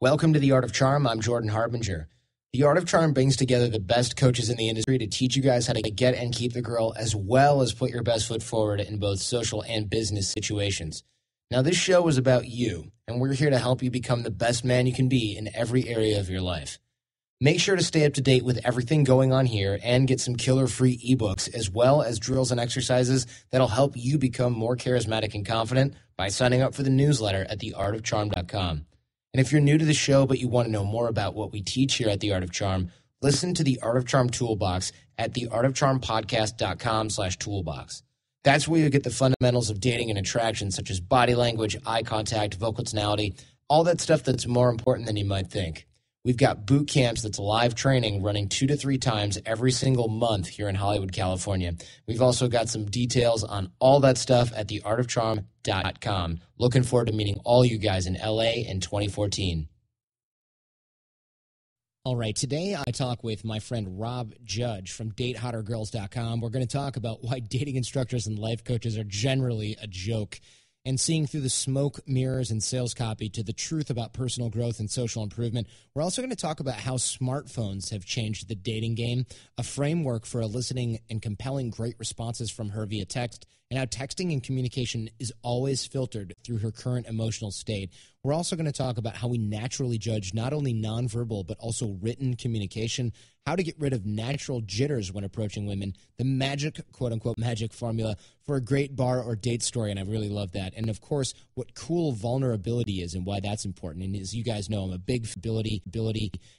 Welcome to The Art of Charm. I'm Jordan Harbinger. The Art of Charm brings together the best coaches in the industry to teach you guys how to get and keep the girl, as well as put your best foot forward in both social and business situations. Now, this show is about you, and we're here to help you become the best man you can be in every area of your life. Make sure to stay up to date with everything going on here and get some killer-free ebooks, as well as drills and exercises that'll help you become more charismatic and confident by signing up for the newsletter at theartofcharm.com. And if you're new to the show but you want to know more about what we teach here at The Art of Charm, listen to the Art of Charm Toolbox at theartofcharmpodcast.com/toolbox. That's where you get the fundamentals of dating and attraction, such as body language, eye contact, vocal tonality, all that stuff that's more important than you might think. We've got boot camps that's live training running 2 to 3 times every single month here in Hollywood, California. We've also got some details on all that stuff at theartofcharm.com. Looking forward to meeting all you guys in LA in 2014. All right, today I talk with my friend Rob Judge from DateHotterGirls.com. We're going to talk about why dating instructors and life coaches are generally a joke, and seeing through the smoke, mirrors, and sales copy to the truth about personal growth and social improvement. We're also going to talk about how smartphones have changed the dating game, a framework for eliciting and compelling great responses from her via text, and how texting and communication is always filtered through her current emotional state. We're also going to talk about how we naturally judge not only nonverbal but also written communication, how to get rid of natural jitters when approaching women, the magic, quote-unquote, magic formula for a great bar or date story, and I really love that. And, of course, what cool vulnerability is and why that's important. And as you guys know, I'm a big ability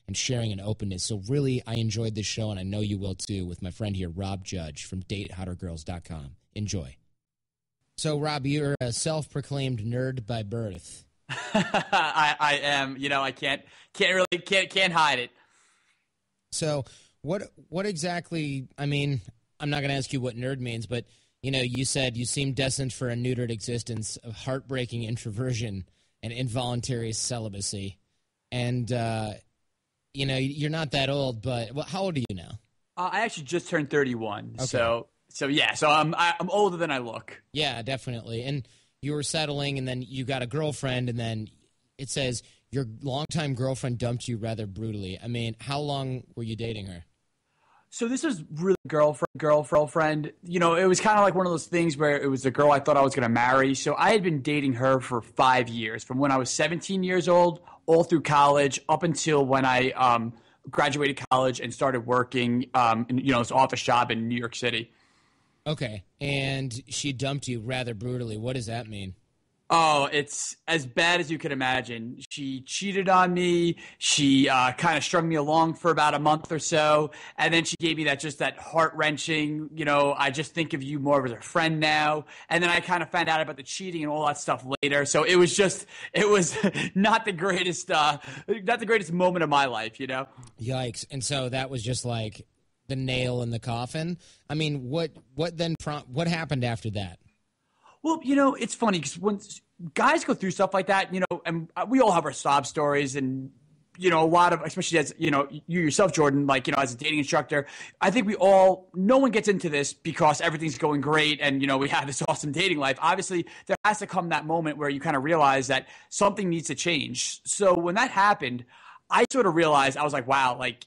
and sharing and openness. So really, I enjoyed this show, and I know you will too, with my friend here, Rob Judge from DateHotterGirls.com. Enjoy. So, Rob, you're a self-proclaimed nerd by birth. I am. You know, I can't hide it. So what exactly, I mean, I'm not going to ask you what nerd means, but, you know, you said you seem destined for a neutered existence of heartbreaking introversion and involuntary celibacy. And, you know, you're not that old, but how old are you now? I actually just turned 31. Okay. So I'm older than I look. Yeah, definitely. And you were settling, and then you got a girlfriend, and then it says your longtime girlfriend dumped you rather brutally. I mean, how long were you dating her? So this was really girlfriend. You know, it was kind of like one of those things where it was the girl I thought I was going to marry. So I had been dating her for 5 years, from when I was 17 years old, all through college, up until when I graduated college and started working, in, you know, this office job in New York City. Okay, and she dumped you rather brutally. What does that mean? Oh, it's as bad as you could imagine. She cheated on me. She kind of strung me along for about a month or so. And then she gave me that heart-wrenching, you know, I just think of you more as a friend now. And then I kind of found out about the cheating and all that stuff later. So it was not the greatest moment of my life, you know? Yikes. And so that was just like the nail in the coffin. I mean, what happened after that? Well, you know, it's funny because when guys go through stuff like that, you know, and we all have our sob stories, and, you know, a lot of, especially as, you know, you yourself, Jordan, like, you know, as a dating instructor, I think no one gets into this because everything's going great and, you know, we have this awesome dating life. Obviously, there has to come that moment where you kind of realize that something needs to change. So when that happened, I sort of realized, I was like, wow, like,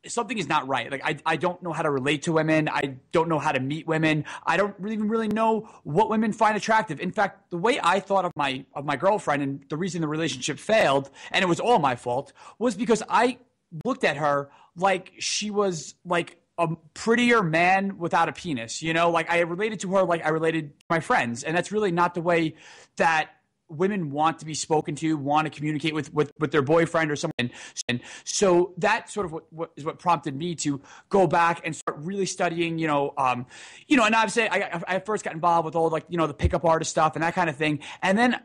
something is not right. Like, I don't know how to relate to women. I don't know how to meet women. I don't even really know what women find attractive. In fact, the way I thought of my girlfriend, and the reason the relationship failed, and it was all my fault, was because I looked at her like she was like a prettier man without a penis. You know, like I related to her like I related to my friends. And that's really not the way that women want to be spoken to, want to communicate with their boyfriend or someone. And so that sort of what prompted me to go back and start really studying, you know, and obviously I first got involved with all, like, you know, the pickup artist stuff and that kind of thing. And then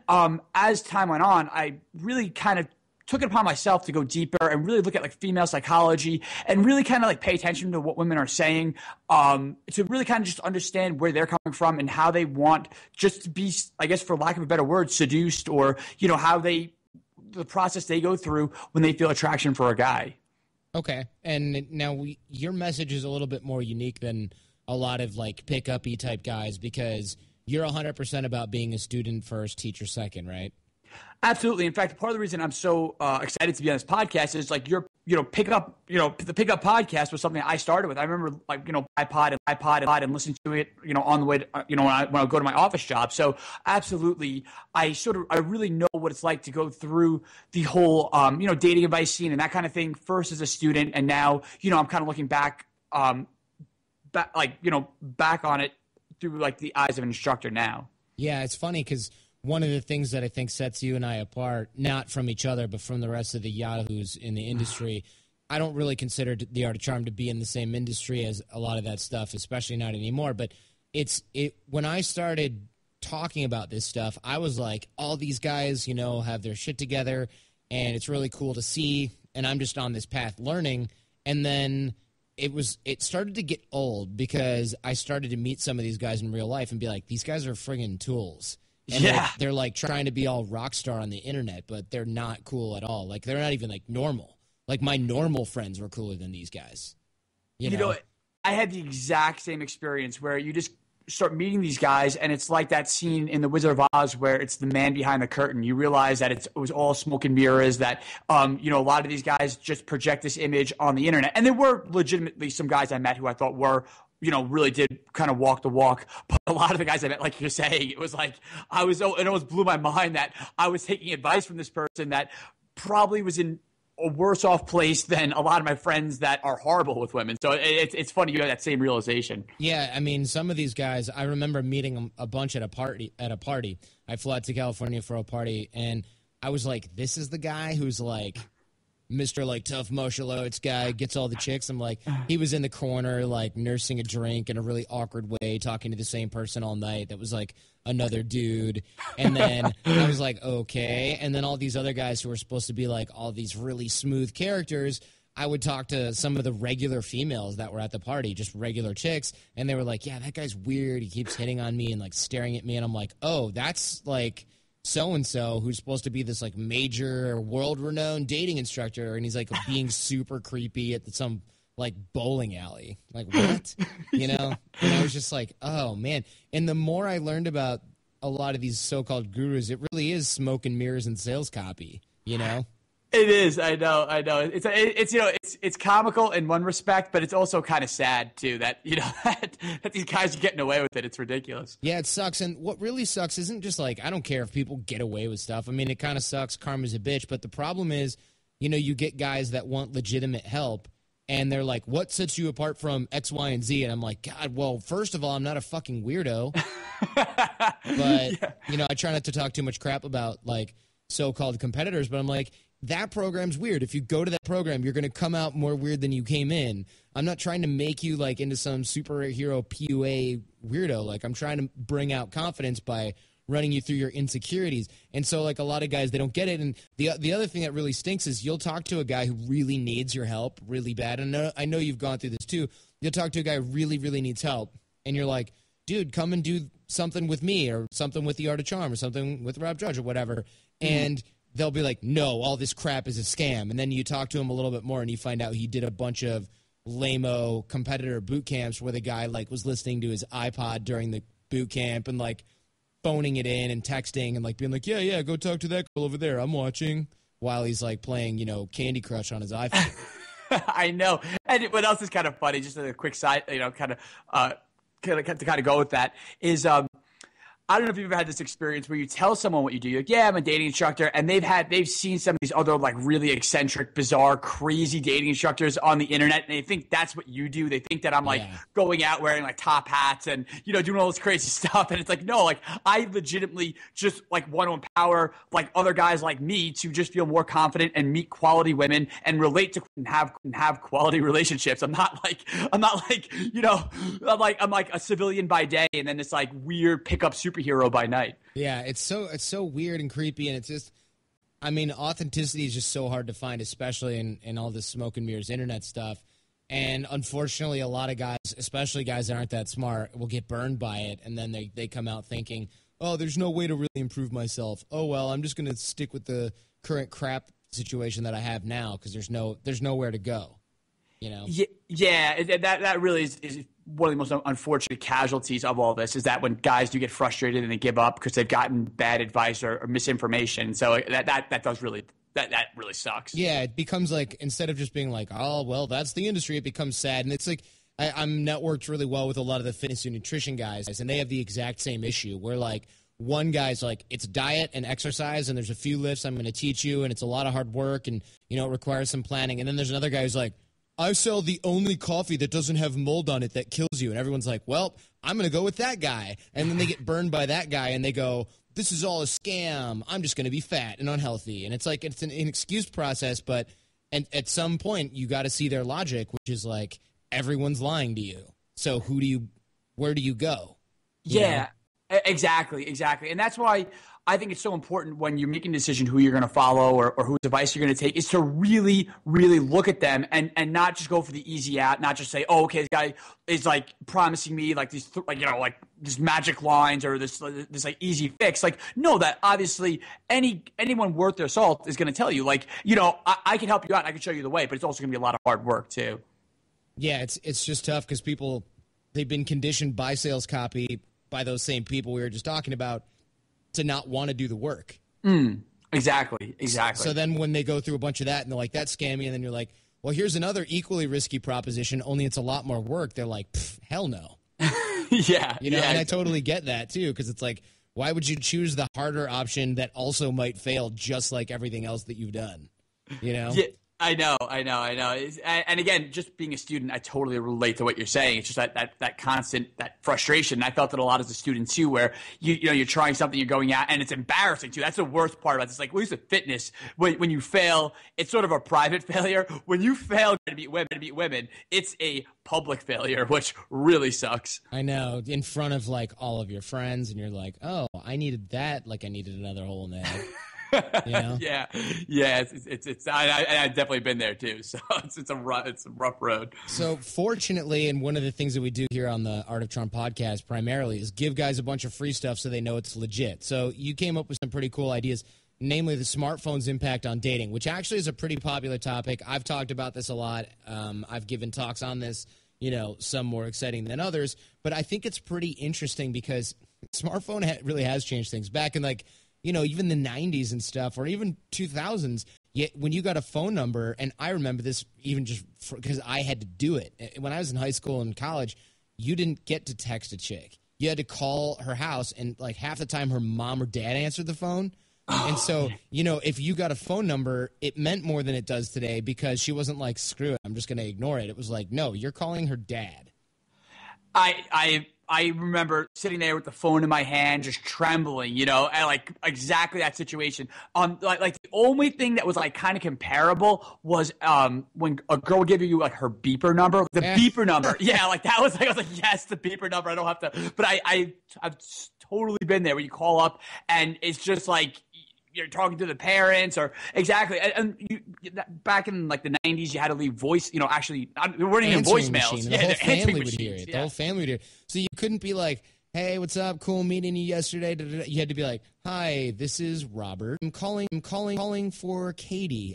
as time went on, I really kind of took it upon myself to go deeper and really look at like female psychology and really kind of like pay attention to what women are saying, to really kind of just understand where they're coming from and how they want just to be, I guess, for lack of a better word, seduced, or, you know, how the process they go through when they feel attraction for a guy. Okay. And now your message is a little bit more unique than a lot of like pick-up-y type guys, because you're 100% about being a student first, teacher second, right? Absolutely. In fact, part of the reason I'm so excited to be on this podcast is like the pickup podcast was something I started with. I remember iPod and listening to it, on the way to, when I go to my office job. So absolutely, I really know what it's like to go through the whole, dating advice scene and that kind of thing. First as a student, and now, I'm kind of looking back, back on it through like the eyes of an instructor now. Yeah, it's funny because one of the things that I think sets you and I apart, not from each other, but from the rest of the yahoos in the industry, I don't really consider the Art of Charm to be in the same industry as a lot of that stuff, especially not anymore. But when I started talking about this stuff, I was like, all these guys, have their shit together, and it's really cool to see, and I'm just on this path learning. And then it started to get old because I started to meet some of these guys in real life and be like, these guys are friggin' tools. And they're like trying to be all rock star on the internet, but they're not cool at all. Like, they're not even like normal. Like, my normal friends were cooler than these guys. You know, I had the exact same experience where you just start meeting these guys, and it's like that scene in The Wizard of Oz where it's the man behind the curtain. You realize that it was all smoke and mirrors, that, a lot of these guys just project this image on the internet. And there were legitimately some guys I met who I thought were, really did kind of walk the walk. But a lot of the guys I met, like you're saying, it was like it almost blew my mind that I was taking advice from this person that probably was in a worse off place than a lot of my friends that are horrible with women. So it's funny you have that same realization. Yeah, I mean, some of these guys, I remember meeting them a bunch at a party. I flew out to California for a party, and I was like, this is the guy who's like Mr. like tough martial arts guy, gets all the chicks. I'm like, he was in the corner like nursing a drink in a really awkward way, talking to the same person all night that was like another dude. And then I was like, okay. And then all these other guys who were supposed to be like all these really smooth characters, I would talk to some of the regular females that were at the party, just regular chicks, and they were like, yeah, that guy's weird, he keeps hitting on me and like staring at me. And I'm like, oh, that's like so-and-so who's supposed to be this like major world-renowned dating instructor, and he's like being super creepy at some like bowling alley. Like, what? And I was just like, oh man. And the more I learned about a lot of these so-called gurus, it really is smoke and mirrors and sales copy, It is. I know. It's comical in one respect, but it's also kind of sad too that that these guys are getting away with it. It's ridiculous. Yeah, it sucks. And what really sucks isn't just like, I don't care if people get away with stuff. I mean, it kind of sucks. Karma's a bitch. But the problem is, you get guys that want legitimate help, and they're like, what sets you apart from X, Y, and Z? And I'm like, God, well, first of all, I'm not a fucking weirdo. But, I try not to talk too much crap about like so-called competitors, but I'm like, that program's weird. If you go to that program, you're going to come out more weird than you came in. I'm not trying to make you like into some superhero PUA weirdo. Like, I'm trying to bring out confidence by running you through your insecurities. And so like a lot of guys, they don't get it. And the other thing that really stinks is you'll talk to a guy who really needs your help really bad. And I know you've gone through this too. You'll talk to a guy who really, really needs help. And you're like, dude, come and do something with me, or something with the Art of Charm, or something with Rob Judge, or whatever. And they'll be like, no, all this crap is a scam. And then you talk to him a little bit more, and you find out he did a bunch of lame-o competitor boot camps where the guy like was listening to his iPod during the boot camp and like phoning it in and texting and like being like, yeah, go talk to that girl over there, I'm watching, while he's like playing, Candy Crush on his iPhone. I know. And what else is kind of funny, just a quick side, kind of go with that, is I don't know if you've ever had this experience where you tell someone what you do. You're like, yeah, I'm a dating instructor. And they've seen some of these other like really eccentric, bizarre, crazy dating instructors on the internet. And they think that's what you do. They think that I'm like going out wearing like top hats and, doing all this crazy stuff. And it's like, no, like I legitimately just like want to empower like other guys like me to just feel more confident and meet quality women and relate to and have quality relationships. I'm not like, I'm like a civilian by day and then this like weird pickup superhero by night. Yeah, it's so weird and creepy, and it's just, I mean, authenticity is just so hard to find, especially in all this smoke and mirrors internet stuff. And unfortunately, a lot of guys, especially guys that aren't that smart, will get burned by it, and then they come out thinking, oh, there's no way to really improve myself. Oh well, I'm just going to stick with the current crap situation that I have now because there's nowhere to go. Yeah, that really is one of the most unfortunate casualties of all this is that when guys do get frustrated and they give up because they've gotten bad advice or misinformation. So that does really that really sucks. Yeah, it becomes like, instead of just being like, oh well, that's the industry, it becomes sad. And it's like, I'm networked really well with a lot of the fitness and nutrition guys, and they have the exact same issue where like one guy's like, it's diet and exercise and there's a few lifts I'm going to teach you and it's a lot of hard work and it requires some planning. And then there's another guy who's like, I sell the only coffee that doesn't have mold on it that kills you. And everyone's like, well, I'm going to go with that guy. And then they get burned by that guy and they go, this is all a scam. I'm just going to be fat and unhealthy. And it's like, it's an excuse process, but and at some point you got to see their logic, which is like, everyone's lying to you. So where do you go? Yeah, exactly. And that's why I think it's so important when you're making a decision who you're going to follow or whose advice you're going to take is to really, really look at them and not just go for the easy out, not just say, oh, okay, this guy is like promising me like these, like these magic lines or this like easy fix. Like, no, that obviously anyone worth their salt is going to tell you, like, I can help you out. I can show you the way, but it's also going to be a lot of hard work too. Yeah, it's just tough because they've been conditioned by sales copy, by those same people we were just talking about, to not want to do the work. Exactly. So then when they go through a bunch of that and they're like, that's scammy, and then you're like, well, here's another equally risky proposition, only it's a lot more work. They're like, hell no. Yeah. And I totally get that too, because it's like, why would you choose the harder option that also might fail just like everything else that you've done? Yeah. I know. And again, just being a student, I totally relate to what you're saying. It's just that constant, that frustration. I felt it a lot as a student too, where you're trying something, you're going out, and it's embarrassing too. That's the worst part about it. It's like, at least with fitness, when you fail, it's sort of a private failure. When you fail to beat women, it's a public failure, which really sucks. I know, in front of like all of your friends, and you're like, oh, I needed that, like I needed another hole in the head. Yeah. It's I've definitely been there too. So it's a rough road. So fortunately, and one of the things that we do here on the Art of Charm podcast primarily is give guys a bunch of free stuff so they know it's legit. So you came up with some pretty cool ideas, namely the smartphone's impact on dating, which actually is a pretty popular topic. I've talked about this a lot. I've given talks on this, some more exciting than others, but I think it's pretty interesting because smartphone really has changed things. Back in even the 90s and stuff, or even 2000s, yet when you got a phone number, and I remember this even just because I had to do it. When I was in high school and college, you didn't get to text a chick. You had to call her house, and like half the time her mom or dad answered the phone. And so, if you got a phone number, it meant more than it does today because she wasn't like, screw it, I'm just going to ignore it. It was like, no, you're calling her dad. I remember sitting there with the phone in my hand, just trembling, and like exactly that situation. Like the only thing that was like kind of comparable was when a girl would give you like her beeper number, beeper number. Yeah, like that was like, I was like, yes, the beeper number. I don't have to, but I've totally been there where you call up and it's just like, you're talking to the parents or exactly. And back in like the 90s, you had to leave voice, actually, there weren't even voicemails. The whole family would hear it. The whole family would hear it. So you couldn't be like, hey, what's up? Cool meeting you yesterday. You had to be like, hi, this is Robert. I'm calling for Katie.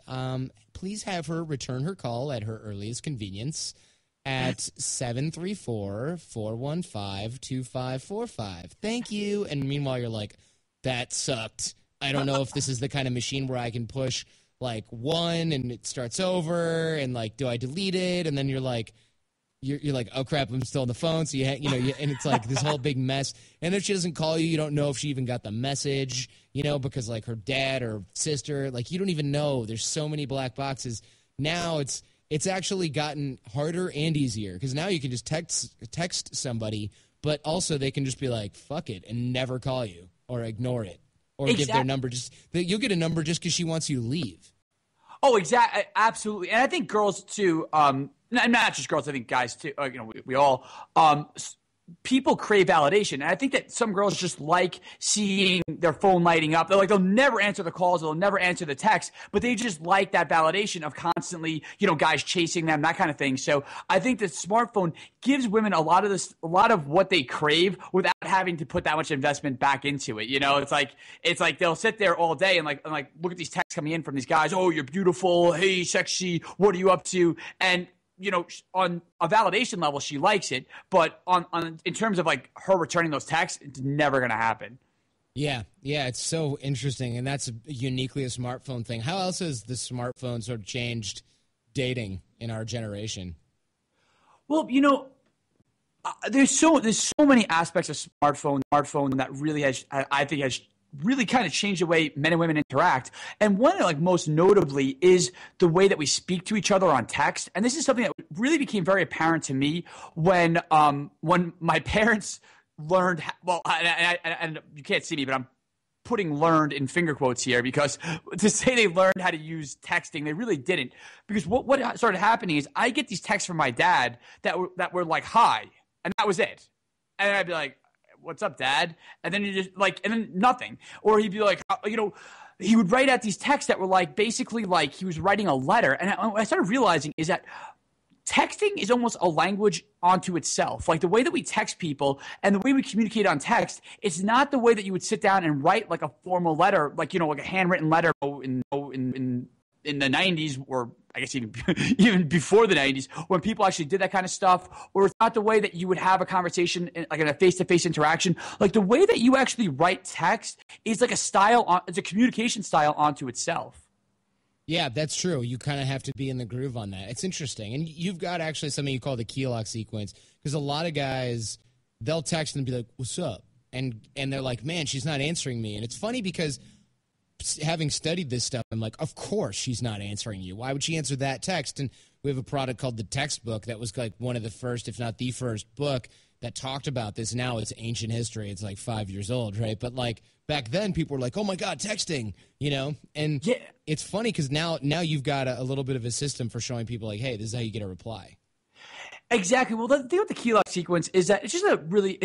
Please have her return her call at her earliest convenience at 734-415-2545. Thank you. And meanwhile, you're like, that sucked. I don't know if this is the kind of machine where I can push like 1 and it starts over and like, do I delete it? And then you're like, oh crap, I'm still on the phone. So and it's like this whole big mess. And if she doesn't call you, you don't know if she even got the message, because like her dad or sister, like you don't even know. There's so many black boxes. Now it's actually gotten harder and easier because now you can just text somebody, but also they can just be like, fuck it, and never call you or ignore it. Or give their number. You'll get a number just because she wants you to leave. Oh, exactly, absolutely. And I think girls too. Not just girls. I think guys too. We all. People crave validation, and I think that some girls just like seeing their phone lighting up. They'll never answer the calls, they'll never answer the texts, but they just like that validation of constantly, guys chasing them, that kind of thing. So I think the smartphone gives women a lot of what they crave without having to put that much investment back into it. It's like they'll sit there all day and like look at these texts coming in from these guys. Oh, you're beautiful. Hey, sexy. What are you up to? And on a validation level, she likes it, but on in terms of like her returning those texts, it's never going to happen. Yeah, it's so interesting, and that's uniquely a smartphone thing. How else has the smartphone sort of changed dating in our generation? Well, there's so many aspects of smartphone that really I think has really kind of changed the way men and women interact. And one, like most notably, is the way that we speak to each other on text. And this is something that really became very apparent to me when my parents learned. Well, and you can't see me, but I'm putting learned in finger quotes here, because to say they learned how to use texting, they really didn't. Because what started happening is I get these texts from my dad that were like, hi, and that was it. And I'd be like, what's up, Dad? And then and then nothing. Or he'd be like, he would write out these texts that were like, basically like he was writing a letter. And what I started realizing is that texting is almost a language onto itself. Like the way that we text people and the way we communicate on text, it's not the way that you would sit down and write like a formal letter, like, like a handwritten letter in the 90s, or I guess even before the 90s, when people actually did that kind of stuff. Or it's not the way that you would have a conversation like in a face-to-face interaction. Like the way that you actually write text is like it's a communication style onto itself. Yeah, that's true. You kind of have to be in the groove on that. It's interesting. And you've got actually something you call the key lock sequence, because a lot of guys, they'll text and be like, what's up? And they're like, man, she's not answering me. And it's funny because having studied this stuff, I'm like, of course she's not answering you. Why would she answer that text? And we have a product called the Textbook that was like one of the first, if not the first book that talked about this. Now it's ancient history. It's like 5 years old, right? But like back then people were like, oh my God, texting, And yeah. It's funny because now you've got a little bit of a system for showing people like, hey, this is how you get a reply. Exactly. Well, the thing with the key lock sequence is that it's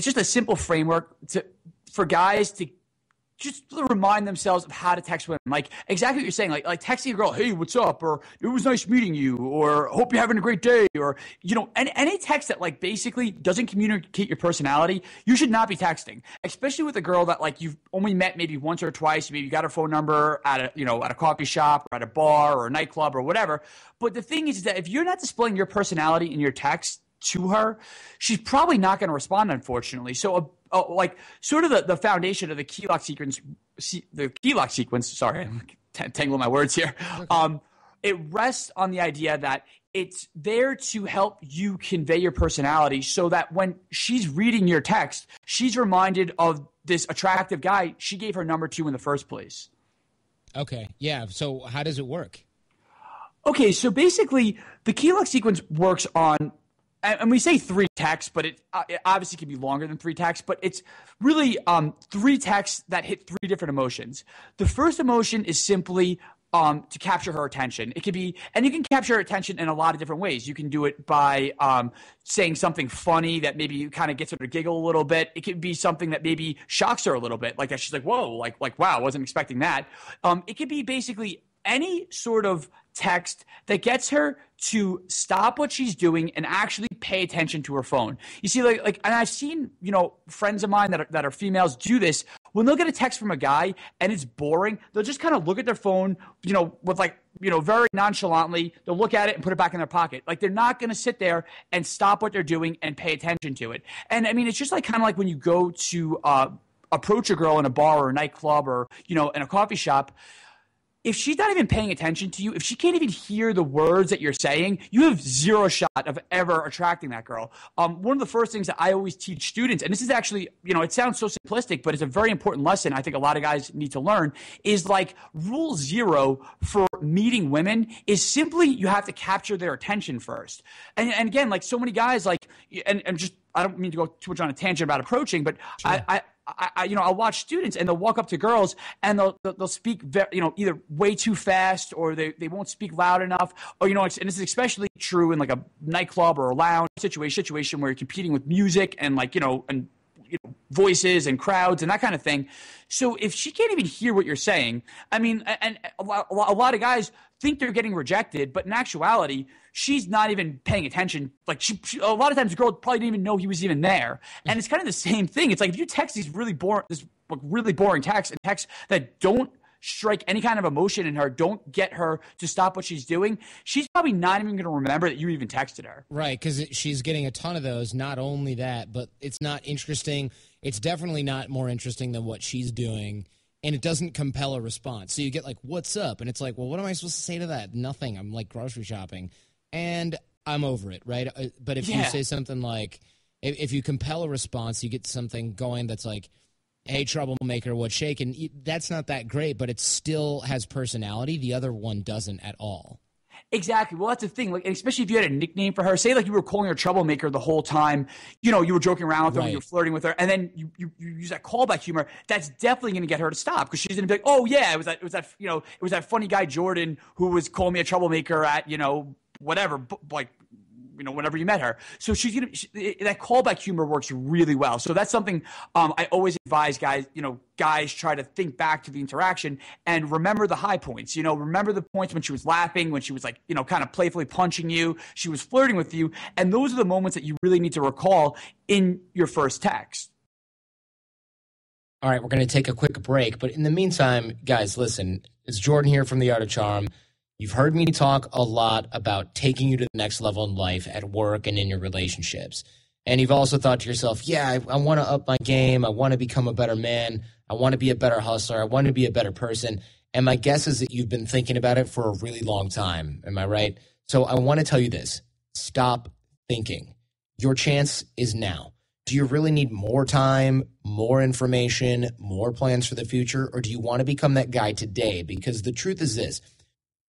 just a simple framework for guys to just remind themselves of how to text women. Like exactly what you're saying, like texting a girl, hey, what's up? Or it was nice meeting you, or hope you're having a great day, or, any text that like basically doesn't communicate your personality, you should not be texting, especially with a girl that like you've only met maybe once or twice. Maybe you got her phone number at a coffee shop or at a bar or a nightclub or whatever. But the thing is that if you're not displaying your personality in your text to her, she's probably not going to respond, unfortunately. So sort of the foundation of the key lock sequence, sorry, I'm tangling my words here. Okay. It rests on the idea that it's there to help you convey your personality, so that when she's reading your text, she's reminded of this attractive guy she gave her number to in the first place. Okay. Yeah. So how does it work? Okay. So basically the key lock sequence works on, and we say 3 texts, but it obviously can be longer than 3 texts, but it's really 3 texts that hit 3 different emotions. The first emotion is simply to capture her attention. It could be, and you can capture her attention in a lot of different ways. You can do it by saying something funny that maybe kind of gets her to giggle a little bit. It could be something that maybe shocks her a little bit, like that she's like, whoa, like wow, I wasn't expecting that. It could be basically any sort of text that gets her to stop what she's doing and actually pay attention to her phone. You see, like, and I've seen, friends of mine that are females do this. When they'll get a text from a guy and it's boring, they'll just kind of look at their phone, with very nonchalantly. They'll look at it and put it back in their pocket. Like they're not going to sit there and stop what they're doing and pay attention to it. And I mean, it's just like kind of like when you go to approach a girl in a bar or a nightclub or, in a coffee shop. If she's not even paying attention to you, if she can't even hear the words that you're saying, you have zero shot of ever attracting that girl. One of the first things that I always teach students, and this is actually, it sounds so simplistic, but it's a very important lesson I think a lot of guys need to learn, is like rule 0 for meeting women is simply you have to capture their attention first. And again, like so many guys, like, and just, I don't mean to go too much on a tangent about approaching, but sure. I'll watch students and they'll walk up to girls and they'll speak, either way too fast or they won't speak loud enough, or, and this is especially true in like a nightclub or a lounge situation where you're competing with music and voices and crowds and that kind of thing. So if she can't even hear what you're saying, I mean, and a lot of guys think they're getting rejected, but in actuality, she's not even paying attention. Like she a lot of times the girl probably didn't even know he was even there. And it's kind of the same thing. It's like if you text these really boring texts and texts that don't strike any kind of emotion in her, don't get her to stop what she's doing, she's probably not even going to remember that you even texted her. Right, because she's getting a ton of those. Not only that, but it's not interesting. It's definitely not more interesting than what she's doing, and it doesn't compel a response. So you get like, what's up? And it's like, well, what am I supposed to say to that? Nothing. I'm like grocery shopping. And I'm over it, right? But if you say something like, if you compel a response, you get something going that's like, hey, troublemaker, what's shaking? That's not that great, but it still has personality. The other one doesn't at all. Exactly. Well, that's the thing. Like, especially if you had a nickname for her, say like you were calling her troublemaker the whole time, you know, you were joking around with her, you were flirting with her, and then you use that callback humor. That's definitely going to get her to stop, because she's going to be like, oh yeah, it was that funny guy Jordan who was calling me a troublemaker at, you know, whatever, like, you know, whenever you met her. So that callback humor works really well. So that's something I always advise guys, you know, guys try to think back to the interaction and remember the high points. You know, remember the points when she was laughing, when she was like, you know, kind of playfully punching you, she was flirting with you. And those are the moments that you really need to recall in your first text. All right, we're going to take a quick break. But in the meantime, guys, listen, it's Jordan here from The Art of Charm. You've heard me talk a lot about taking you to the next level in life at work and in your relationships. And you've also thought to yourself, yeah, I want to up my game. I want to become a better man. I want to be a better hustler. I want to be a better person. And my guess is that you've been thinking about it for a really long time. Am I right? So I want to tell you this. Stop thinking. Your chance is now. Do you really need more time, more information, more plans for the future? Or do you want to become that guy today? Because the truth is this.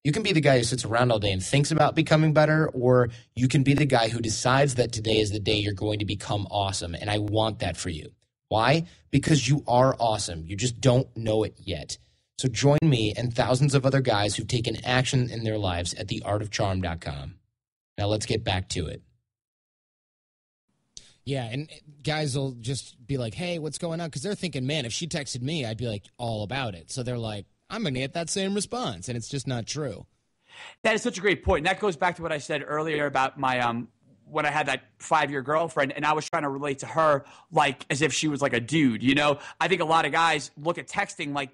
You can be the guy who sits around all day and thinks about becoming better, or you can be the guy who decides that today is the day you're going to become awesome, and I want that for you. Why? Because you are awesome. You just don't know it yet. So join me and thousands of other guys who've taken action in their lives at theartofcharm.com. Now let's get back to it. Yeah, and guys will just be like, hey, what's going on? Because they're thinking, man, if she texted me, I'd be like all about it. So they're like, I'm going to get that same response, and it's just not true. That is such a great point. And that goes back to what I said earlier about my when I had that 5-year girlfriend, and I was trying to relate to her like as if she was like a dude, you know? I think a lot of guys look at texting like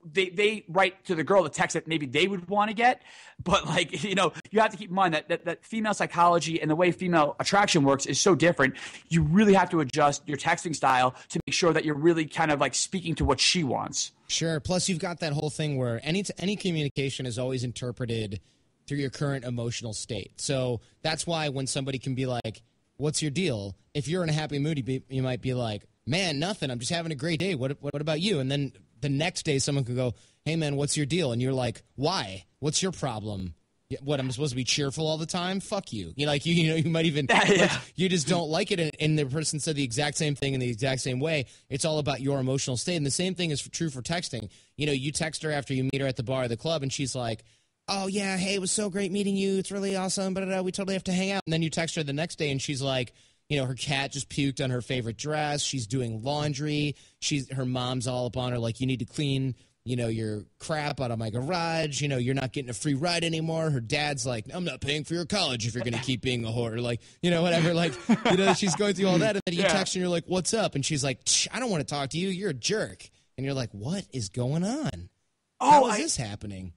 they write to the girl the text that maybe they would want to get. But, like, you know, you have to keep in mind that female psychology and the way female attraction works is so different. You really have to adjust your texting style to make sure that you're really kind of like speaking to what she wants. Sure. Plus, you've got that whole thing where any communication is always interpreted through your current emotional state. So that's why when somebody can be like, what's your deal? If you're in a happy mood, you might be like, man, nothing. I'm just having a great day. What about you? And then the next day someone could go, hey, man, what's your deal? And you're like, why? What's your problem? What, I'm supposed to be cheerful all the time? Fuck you. You know, like, you know, you might even, like, you just don't like it. And the person said the exact same thing in the exact same way. It's all about your emotional state. And the same thing is true for texting. You know, you text her after you meet her at the bar or the club, and she's like, oh, yeah, hey, it was so great meeting you. It's really awesome. But we totally have to hang out. And then you text her the next day, and she's like, you know, her cat just puked on her favorite dress. She's doing laundry. Her mom's all up on her, like, you need to clean, you know, your crap out of my garage. You know, you're not getting a free ride anymore. Her dad's like, I'm not paying for your college if you're going to keep being a whore. Like, you know, whatever. Like, you know, she's going through all that. And then you text her and you're like, what's up? And she's like, I don't want to talk to you. You're a jerk. And you're like, what is going on? How is this happening?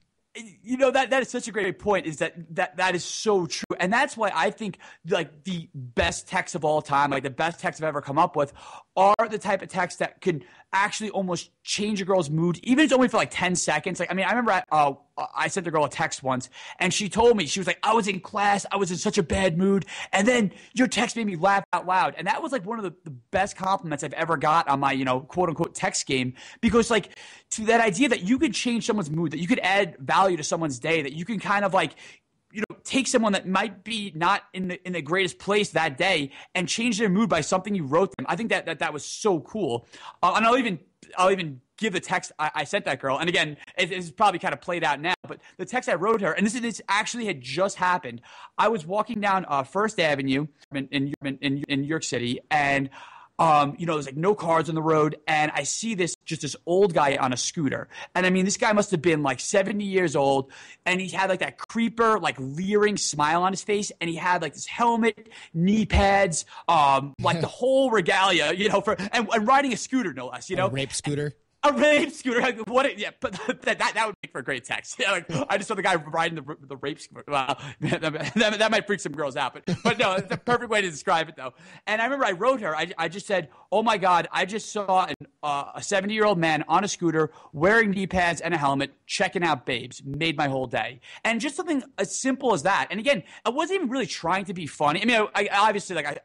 You know, that is such a great point, is that is so true. And that's why I think, like, the best texts of all time, like the best texts I've ever come up with, are the type of texts that can actually almost change a girl's mood, even if it's only for like 10 seconds. Like, I mean, I remember I sent the girl a text once, and she told me, she was like, I was in class, I was in such a bad mood, and then your text made me laugh out loud. And that was like one of the best compliments I've ever got on my, you know, quote unquote text game, because, like, to that idea that you could change someone's mood, that you could add value to someone's day, that you can kind of, like, you know, take someone that might be not in the greatest place that day and change their mood by something you wrote them. I think that was so cool. And I'll even give the text I sent that girl. And again, it's probably kind of played out now, but the text I wrote her, and this actually had just happened. I was walking down First Avenue in New York City, and you know, there's like no cars on the road, and I see this old guy on a scooter. And I mean, this guy must have been like 70 years old, and he had like that creeper, like leering smile on his face, and he had like this helmet, knee pads, like the whole regalia, you know, and riding a scooter, no less, you know. A rape scooter? A rape scooter. Like, what? Yeah, but that would make for a great text. Yeah, like I just saw the guy riding the rape scooter. Wow, that might freak some girls out. But no, it's the perfect way to describe it though. And I remember I wrote her. I just said, "Oh my God, I just saw a 70-year-old man on a scooter wearing knee pads and a helmet, checking out babes. Made my whole day." And just something as simple as that. And again, I wasn't even really trying to be funny. I mean, I obviously like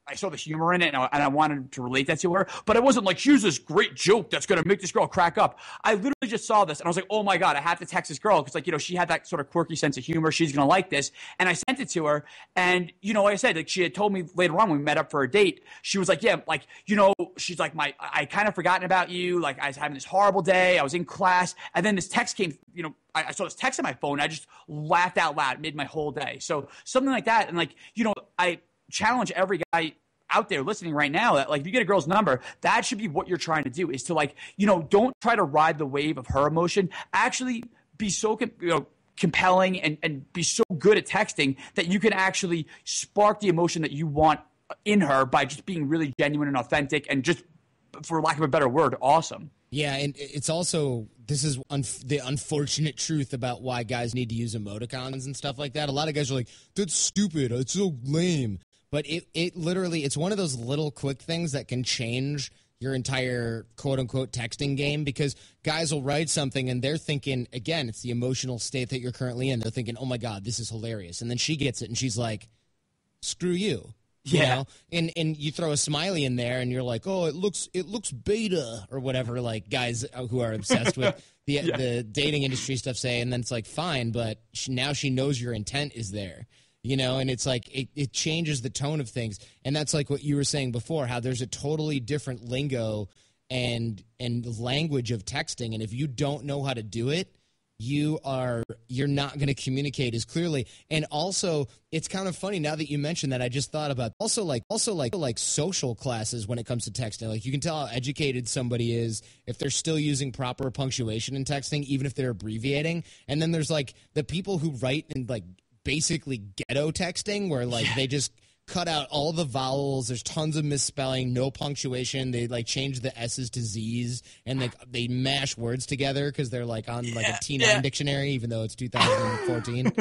I saw the humor in it, and I wanted to relate that to her. But I wasn't like, here's this great joke that's going to make this girl crack up. I literally just saw this, and I was like, oh, my God, I have to text this girl because, like, you know, she had that sort of quirky sense of humor. She's going to like this. And I sent it to her. And, you know, like I said, like she had told me later on when we met up for a date, she was like, yeah, like, you know, she's like, I kind of forgotten about you. Like, I was having this horrible day. I was in class. And then this text came, you know, I saw this text on my phone. I just laughed out loud. It made my whole day. So something like that. And, like, you know, I challenge every guy out there listening right now that, like, if you get a girl's number, that should be what you're trying to do, is to, like, you know, don't try to ride the wave of her emotion. Actually be so compelling and be so good at texting that you can actually spark the emotion that you want in her by just being really genuine and authentic and just, for lack of a better word, awesome. Yeah, and it's also, this is the unfortunate truth about why guys need to use emoticons and stuff like that. A lot of guys are like, that's stupid, it's so lame. But it literally, it's one of those little quick things that can change your entire quote-unquote texting game, because guys will write something and they're thinking, again, it's the emotional state that you're currently in. They're thinking, oh, my God, this is hilarious. And then she gets it and she's like, screw you. You know? And you throw a smiley in there and you're like, oh, it looks beta or whatever, like guys who are obsessed with the dating industry stuff say. And then it's like, fine, but now she knows your intent is there. You know, and it's like it changes the tone of things. And that's like what you were saying before, how there's a totally different lingo and language of texting. And if you don't know how to do it, you're not going to communicate as clearly. And also, it's kind of funny now that you mentioned that, I just thought about also like social classes when it comes to texting. Like, you can tell how educated somebody is if they're still using proper punctuation in texting, even if they're abbreviating. And then there's like the people who write in like basically ghetto texting, where like they just cut out all the vowels. There's tons of misspelling, no punctuation. They like change the S's to Z's, and like they mash words together because they're like on like a T9 dictionary, even though it's 2014.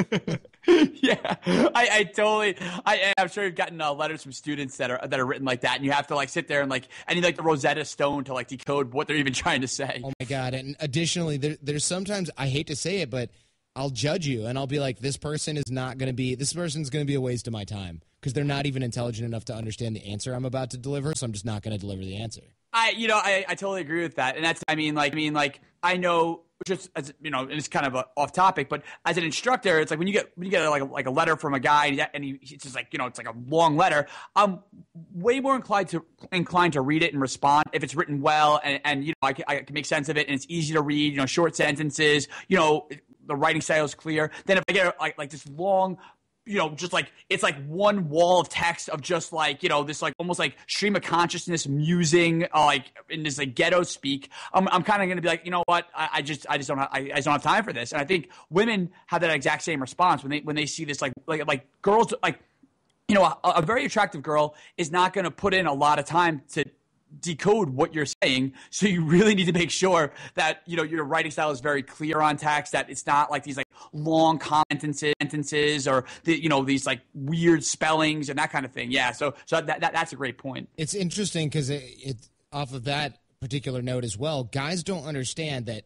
I'm sure you've gotten letters from students that are written like that, and you have to like sit there and you need like the Rosetta Stone to like decode what they're even trying to say. Oh my God. And additionally, there's sometimes, I hate to say it, but I'll judge you and I'll be like, this person's going to be a waste of my time, because they're not even intelligent enough to understand the answer I'm about to deliver. So I'm just not going to deliver the answer. I totally agree with that. And that's, I know, just as, you know, and it's kind of off topic, but as an instructor, it's like when you get like a letter from a guy and it's just like, you know, it's like a long letter. I'm way more inclined to read it and respond if it's written well and you know, I can make sense of it and it's easy to read, you know, short sentences, you know, the writing style is clear. Then if I get like this long, you know, just like it's like one wall of text of just like, you know, this like almost like stream of consciousness musing like in this like ghetto speak, I'm kind of going to be like, you know what, I just don't have time for this. And I think women have that exact same response when they see this like girls, like, you know, a very attractive girl is not going to put in a lot of time to decode what you're saying. So you really need to make sure that, you know, your writing style is very clear on text, that it's not like these like long sentences or you know, these like weird spellings and that kind of thing. Yeah. So that's a great point. It's interesting because it off of that particular note as well, guys don't understand that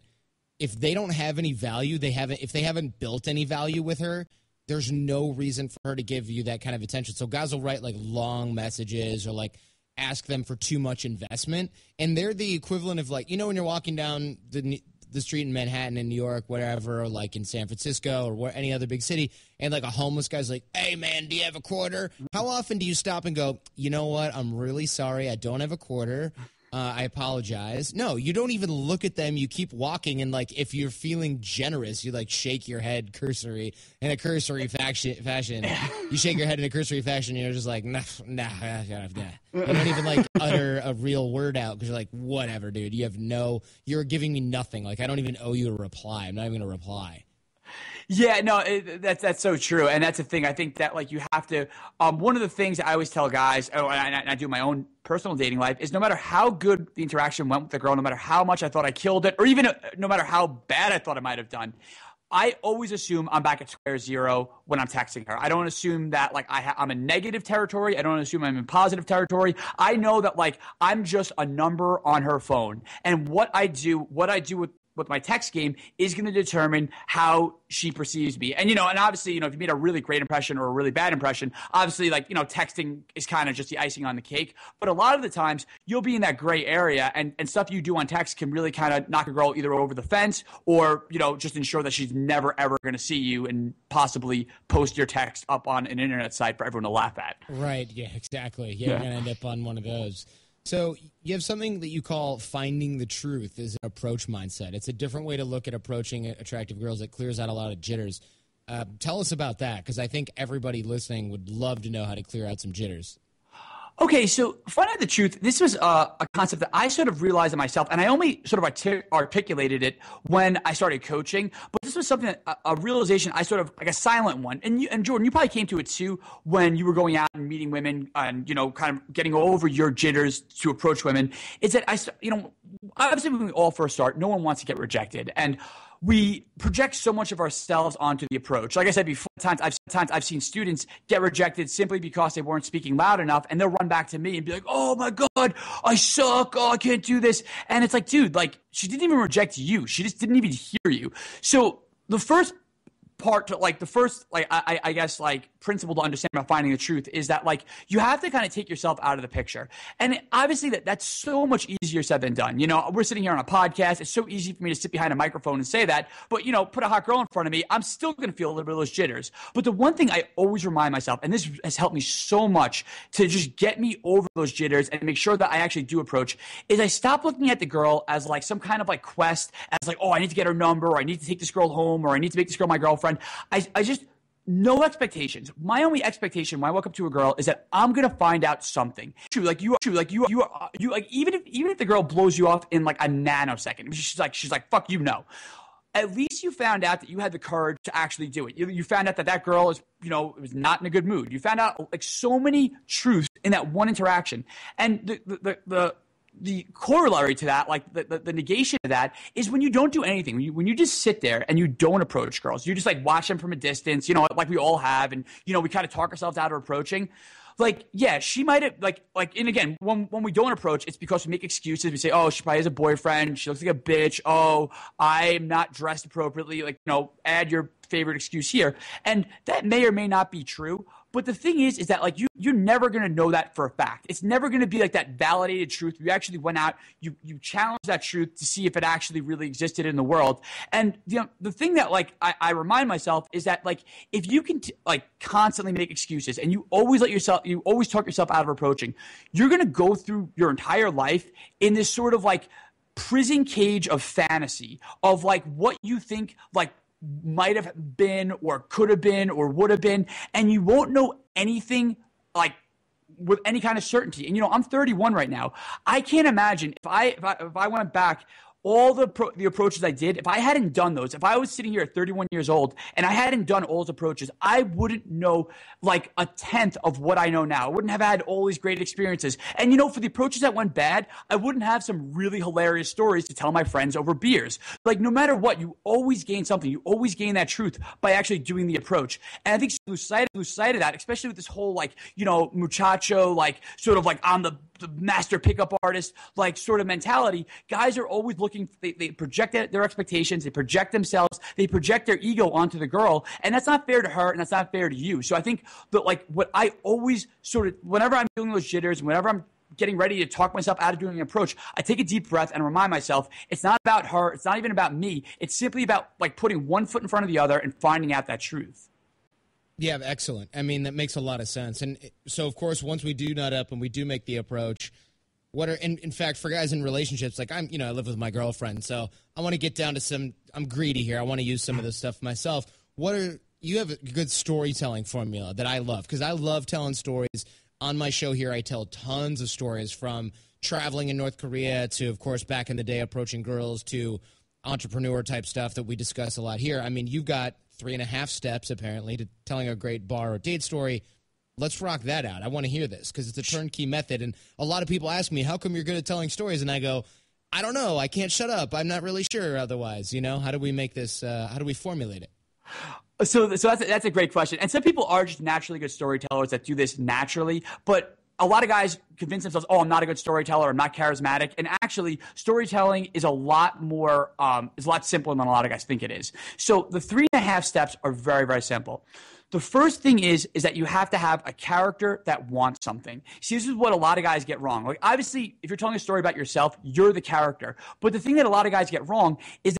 if they don't have any value, if they haven't built any value with her, there's no reason for her to give you that kind of attention. So guys will write like long messages or like ask them for too much investment, and they're the equivalent of like, you know, when you're walking down the street in Manhattan, in New York, whatever, or like in San Francisco or any other big city, and like a homeless guy's like, hey man, do you have a quarter? How often do you stop and go, you know what, I'm really sorry, I don't have a quarter, I apologize? No, you don't even look at them. You keep walking, and like if you're feeling generous, you like shake your head in a cursory fashion. You shake your head in a cursory fashion, and you're just like, nah. You don't even like utter a real word out because you're like, whatever, dude. You're giving me nothing. Like I don't even owe you a reply. I'm not even gonna reply. Yeah, no, that's so true, and that's the thing. I think that like you have to. One of the things I always tell guys, and I do my own personal dating life, is no matter how good the interaction went with the girl, no matter how much I thought I killed it, or even no matter how bad I thought I might have done, I always assume I'm back at square zero when I'm texting her. I don't assume that like I'm in negative territory. I don't assume I'm in positive territory. I know that like I'm just a number on her phone, and what I do with my text game is going to determine how she perceives me. And, and obviously, if you made a really great impression or a really bad impression, obviously, like, texting is kind of just the icing on the cake. But a lot of the times you'll be in that gray area and stuff you do on text can really kind of knock a girl either over the fence or, just ensure that she's never, ever going to see you and possibly post your text up on an internet site for everyone to laugh at. Right. Yeah, exactly. Yeah. You're going to end up on one of those. So you have something that you call finding the truth as an approach mindset. It's a different way to look at approaching attractive girls that clears out a lot of jitters. Tell us about that, because I think everybody listening would love to know how to clear out some jitters. Okay, so find out the truth. This was a concept that I sort of realized in myself, and I only sort of articulated it when I started coaching. But this was something that a realization I sort of like a silent one. And Jordan, you probably came to it too when you were going out and meeting women and kind of getting over your jitters to approach women. Is that obviously when we all first start, no one wants to get rejected, and we project so much of ourselves onto the approach. Like I said before, I've seen students get rejected simply because they weren't speaking loud enough, and they'll run back to me and be like, "Oh my God, I suck. Oh, I can't do this." And it's like, dude, like she didn't even reject you. She just didn't even hear you. So the first part to like the first like I guess like principle to understand about finding the truth is that like you have to kind of take yourself out of the picture, and obviously that's so much easier said than done. We're sitting here on a podcast. It's so easy for me to sit behind a microphone and say that, but put a hot girl in front of me, I'm still going to feel a little bit of those jitters. But the one thing I always remind myself, and this has helped me so much to just get me over those jitters and make sure that I actually do approach, is I stop looking at the girl as like some kind of like quest, as like, oh, I need to get her number, or I need to take this girl home, or I need to make this girl my girlfriend. I just no expectations. My only expectation when I walk up to a girl is that I'm gonna find out something. True, like you like even if the girl blows you off in like a nanosecond, she's like fuck you, no. At least you found out that you had the courage to actually do it. You found out that girl is was not in a good mood. You found out like so many truths in that one interaction, and the corollary to that, like the negation of that, is when you don't do anything, when you just sit there and you don't approach girls, you just like watch them from a distance, like we all have, and we kind of talk ourselves out of approaching. Like, yeah, she might have like, and again, when we don't approach, it's because we make excuses. We say, oh, she probably has a boyfriend. She looks like a bitch. Oh, I'm not dressed appropriately. Like, add your favorite excuse here. And that may or may not be true. But the thing is that like you're never going to know that for a fact. It's never going to be like that validated truth. You actually went out, you challenged that truth to see if it actually really existed in the world. And the thing that like I remind myself is that like if you can like constantly make excuses and you always talk yourself out of approaching, you're going to go through your entire life in this sort of like prison cage of fantasy of like what you think like might have been or could have been or would have been, and you won't know anything like with any kind of certainty. And I'm 31 right now. I can't imagine if I went back all the approaches I did, if I hadn't done those, if I was sitting here at 31 years old and I hadn't done all those approaches, I wouldn't know like a tenth of what I know now. I wouldn't have had all these great experiences. And for the approaches that went bad, I wouldn't have some really hilarious stories to tell my friends over beers. Like no matter what, you always gain something. You always gain that truth by actually doing the approach. And I think lose sight of that, especially with this whole like, muchacho, like sort of like on the master pickup artist, like sort of mentality. Guys are always looking, they project their expectations, they project themselves, they project their ego onto the girl, and that's not fair to her, and that's not fair to you. So I think that like what I always sort of, whenever I'm feeling those jitters, whenever I'm getting ready to talk myself out of doing an approach, I take a deep breath and remind myself, it's not about her, it's not even about me, it's simply about like putting one foot in front of the other and finding out that truth. Yeah, excellent. I mean, that makes a lot of sense. And so, of course, once we do nut up and we do make the approach, in fact, for guys in relationships, like I live with my girlfriend, so I want to get down to I'm greedy here. I want to use some of this stuff myself. You have a good storytelling formula that I love, because I love telling stories. On my show here, I tell tons of stories, from traveling in North Korea to, of course, back in the day, approaching girls, to entrepreneur type stuff that we discuss a lot here. I mean, you've got 3.5 steps, apparently, to telling a great bar or date story. Let's rock that out. I want to hear this because it's a turnkey method. And a lot of people ask me, how come you're good at telling stories? And I go, I don't know. I can't shut up. I'm not really sure otherwise. How do we make this, how do we formulate it? So that's a great question. And some people are just naturally good storytellers that do this naturally, but a lot of guys convince themselves, oh, I'm not a good storyteller, I'm not charismatic. And actually, storytelling is a lot simpler than a lot of guys think it is. So the 3.5 steps are very, very simple. The first thing is that you have to have a character that wants something. See, this is what a lot of guys get wrong. Like, obviously, if you're telling a story about yourself, you're the character. But the thing that a lot of guys get wrong is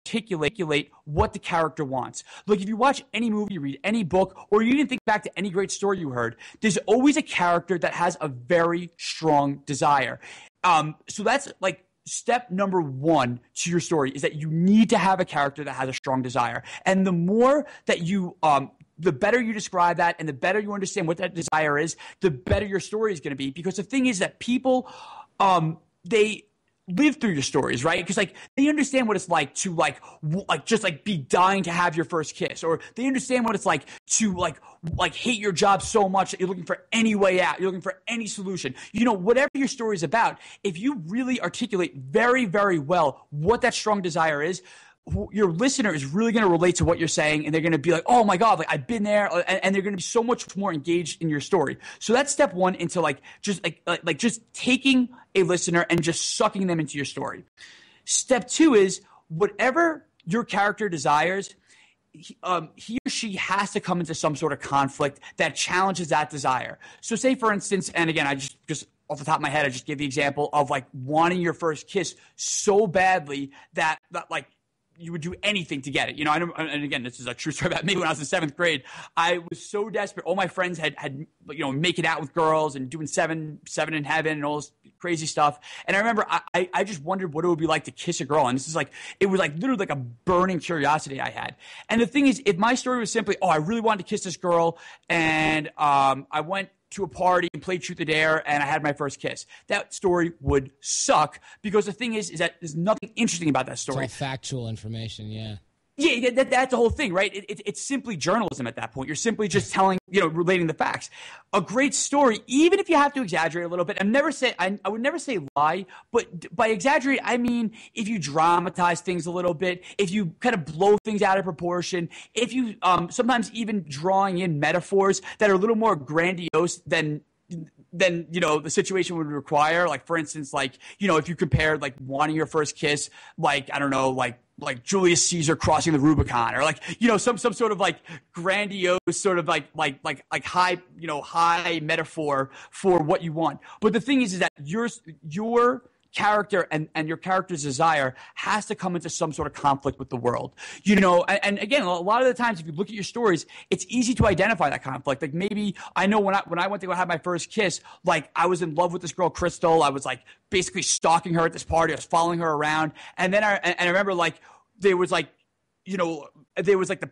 articulate what the character wants. Like, if you watch any movie, read any book, or you even think back to any great story you heard, there's always a character that has a very strong desire. So that's like step number 1 to your story, is that you need to have a character that has a strong desire. And the more that you the better you describe that and the better you understand what that desire is, the better your story is going to be. Because the thing is that people, they live through your stories, right? Because like they understand what it's like to just be dying to have your first kiss, or they understand what it's like to like hate your job so much that you're looking for any way out, you're looking for any solution. Whatever your story is about, if you really articulate very, very well what that strong desire is, your listener is really going to relate to what you're saying, and they're going to be like, oh my God, like I've been there, and they're going to be so much more engaged in your story. So that's step 1 into just taking a listener and just sucking them into your story. Step 2 is whatever your character desires, he or she has to come into some sort of conflict that challenges that desire. So say, for instance, and again, I just off the top of my head, I just gave the example of like wanting your first kiss so badly that like you would do anything to get it. And again, this is a true story about me. When I was in 7th grade, I was so desperate. All my friends had making out with girls and doing seven in heaven and all this crazy stuff. And I remember I just wondered what it would be like to kiss a girl. And it was literally like a burning curiosity I had. And the thing is, if my story was simply, I really wanted to kiss this girl, and I went to a party and played Truth or Dare, and I had my first kiss, that story would suck, because the thing is that there's nothing interesting about that story. It's all factual information, yeah. Yeah, that's the whole thing, right? It's simply journalism at that point. You're simply just telling, relating the facts. A great story, even if you have to exaggerate a little bit, I would never say lie, but by exaggerate, I mean if you dramatize things a little bit, if you kind of blow things out of proportion, if you sometimes even drawing in metaphors that are a little more grandiose than the situation would require. Like, for instance, if you compared like wanting your first kiss, like, I don't know, like Julius Caesar crossing the Rubicon, or some sort of like grandiose sort of like high metaphor for what you want. But the thing is that your character and your character's desire has to come into some sort of conflict with the world, and again, a lot of the times if you look at your stories, it's easy to identify that conflict. Like, maybe I know when I went to go have my first kiss, like I was in love with this girl Crystal. I was like basically stalking her at this party. I was following her around, and then I remember there was the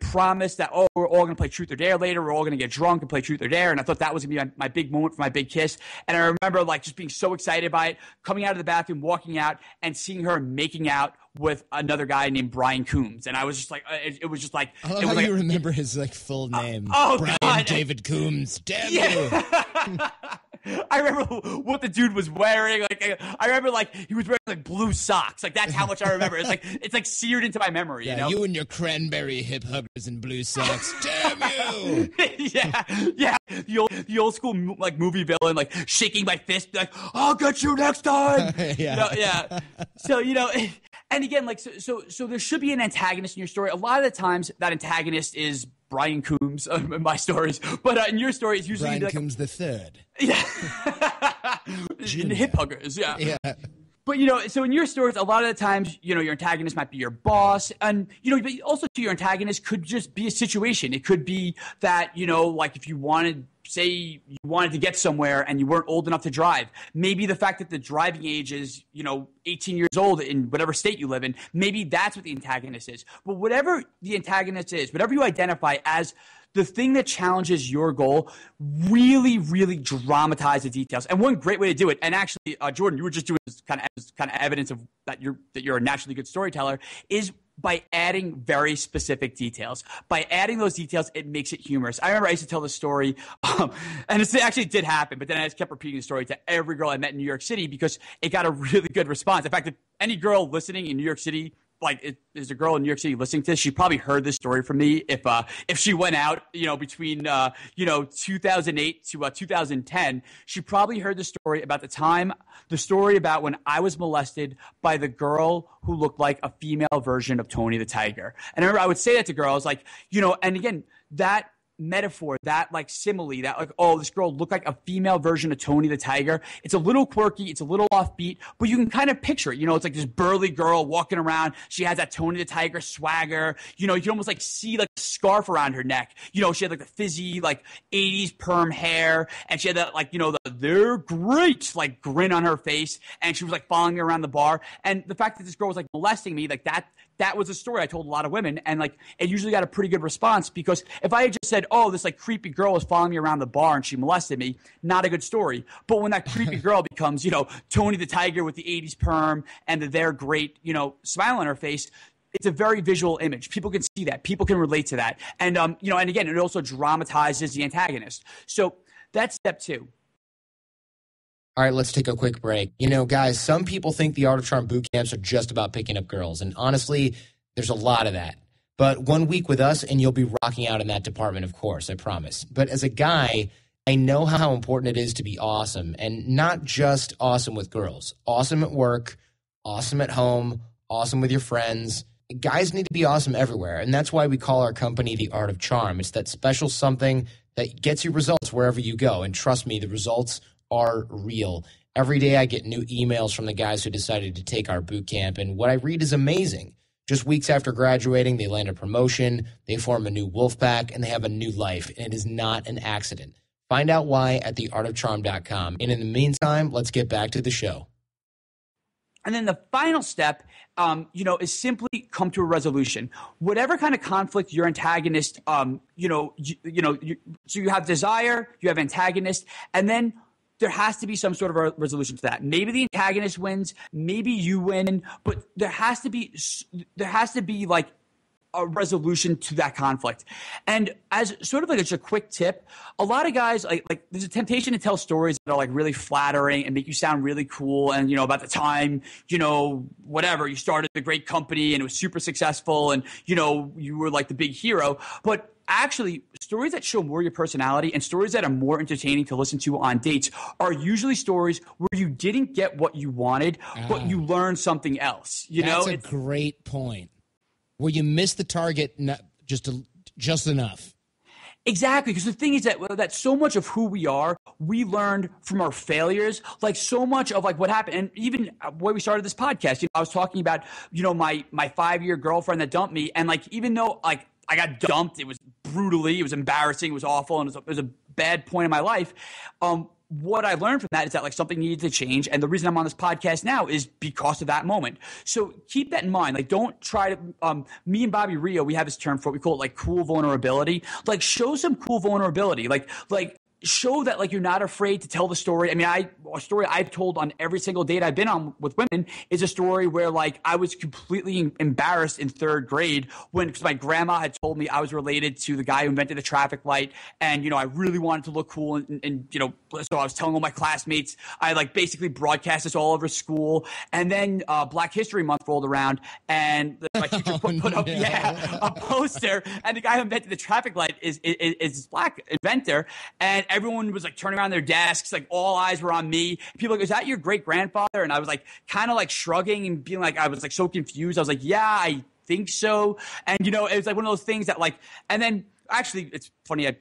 promise that, we're all going to play Truth or Dare later. We're all going to get drunk and play Truth or Dare. And I thought that was going to be my big moment for my big kiss. And I remember just being so excited by it, coming out of the bathroom, walking out, and seeing her making out with another guy named Brian Coombs. And I was just like, it was just like, I love how you remember his full name. Brian God. David Coombs. Damn you. I remember what the dude was wearing. I remember he was wearing blue socks. That's how much I remember. It's seared into my memory. Yeah, you and your cranberry hip huggers and blue socks. Damn you! yeah. The old school movie villain shaking my fist, I'll get you next time. Yeah. So and again so there should be an antagonist in your story. A lot of the times that antagonist is Brian Coombs in my stories, but in your story it's usually Brian Coombs the third. Yeah. Hip huggers, yeah. But so in your stories, a lot of the times, your antagonist might be your boss, and but also to your antagonist could just be a situation. It could be that if you wanted to get somewhere and you weren't old enough to drive, maybe the fact that the driving age is 18 years old in whatever state you live in, maybe that's what the antagonist is. But whatever the antagonist is, whatever you identify as the thing that challenges your goal, really, really dramatize the details. And one great way to do it, and actually, Jordan, you were just doing this kind of evidence of that you're a naturally good storyteller, is by adding very specific details. By adding those details, it makes it humorous. I remember I used to tell the story, and it actually did happen, but then I just kept repeating the story to every girl I met in New York City because it got a really good response. In fact, if any girl listening in New York City, there's a girl in New York City listening to this, she probably heard this story from me if she went out, between 2008 to 2010, she probably heard the story about when I was molested by the girl who looked like a female version of Tony the Tiger. And I remember I would say that to girls, and again, that metaphor, that simile, that this girl looked like a female version of Tony the Tiger. It's a little quirky, it's a little offbeat, but you can kind of picture it. It's like this burly girl walking around. She has that Tony the Tiger swagger. You can almost see a scarf around her neck. She had the fizzy 80s perm hair, and she had that they're great grin on her face, and she was following me around the bar. And the fact that this girl was molesting me, that was a story I told a lot of women, and it usually got a pretty good response, because if I had just said, oh, this creepy girl was following me around the bar and she molested me, not a good story. But when that creepy girl becomes, Tony the Tiger with the 80s perm and they're great, smile on her face, it's a very visual image. People can see that. People can relate to that. And, and again, it also dramatizes the antagonist. So that's step 2. All right, let's take a quick break. Guys, some people think the Art of Charm boot camps are just about picking up girls. And honestly, there's a lot of that. But 1 week with us, and you'll be rocking out in that department, of course, I promise. But as a guy, I know how important it is to be awesome. And not just awesome with girls. Awesome at work, awesome at home, awesome with your friends. Guys need to be awesome everywhere. And that's why we call our company the Art of Charm. It's that special something that gets you results wherever you go. And trust me, the results are real. Every day I get new emails from the guys who decided to take our boot camp, and what I read is amazing. Just weeks after graduating, they land a promotion, they form a new wolf pack, and they have a new life, and it is not an accident. Find out why at theartofcharm.com. And in the meantime, let's get back to the show. And then the final step, is simply come to a resolution. Whatever kind of conflict your antagonist, so you have desire, you have antagonist, and then there has to be some sort of a resolution to that. Maybe the antagonist wins, maybe you win, but there has to be a resolution to that conflict. And as sort of just a quick tip, a lot of guys there's a temptation to tell stories that are really flattering and make you sound really cool. And, about the time, whatever, you started a great company and it was super successful and, you were the big hero. But actually, stories that show more your personality and stories that are more entertaining to listen to on dates are usually stories where you didn't get what you wanted, but you learned something else. That's a great point. Where you missed the target just enough. Exactly, because the thing is that so much of who we are, we learned from our failures. So much of what happened, and even when we started this podcast, I was talking about my 5-year girlfriend that dumped me, and even though I got dumped, it was brutally, it was embarrassing, it was awful, and it was a bad point in my life. What I learned from that is that something needed to change. And the reason I'm on this podcast now is because of that moment. So keep that in mind. Don't try to, me and Bobby Rio, we have this term for it. We call it cool vulnerability. Show some cool vulnerability. Show that you're not afraid to tell the story. I mean, a story I've told on every single date I've been on with women is a story where I was completely embarrassed in 3rd grade because my grandma had told me I was related to the guy who invented the traffic light, and I really wanted to look cool, and so I was telling all my classmates. I basically broadcast this all over school, and then Black History Month rolled around, and my teacher put up a poster, and the guy who invented the traffic light is this black inventor, and everyone was turning around their desks, all eyes were on me. People were is that your great grandfather? And I was kind of shrugging and being I was so confused. I was yeah, I think so. And it was one of those things that and then actually it's funny I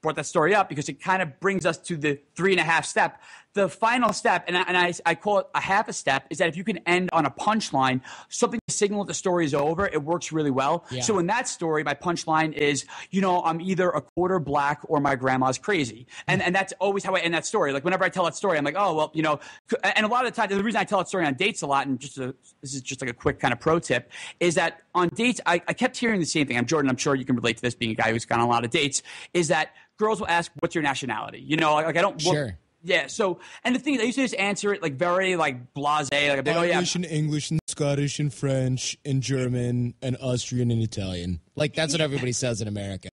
brought that story up because it kind of brings us to the 3.5 step. The final step, and I call it a half a step, is that if you can end on a punchline, something to signal that the story is over, it works really well. Yeah. So in that story, my punchline is, I'm either a quarter black or my grandma's crazy. And that's always how I end that story. Whenever I tell that story, I'm oh, well, and a lot of the time, the reason I tell that story on dates a lot, and this is just a quick kind of pro tip, is that on dates, I kept hearing the same thing. Jordan, I'm sure you can relate to this being a guy who's gone on a lot of dates, is that girls will ask, what's your nationality? I don't look. Sure. Yeah. So, and the thing is, I used to just answer it like very like blasé, like I'd be like, oh yeah, Irish and English and Scottish and French and German and Austrian and Italian. Like that's what everybody says in America.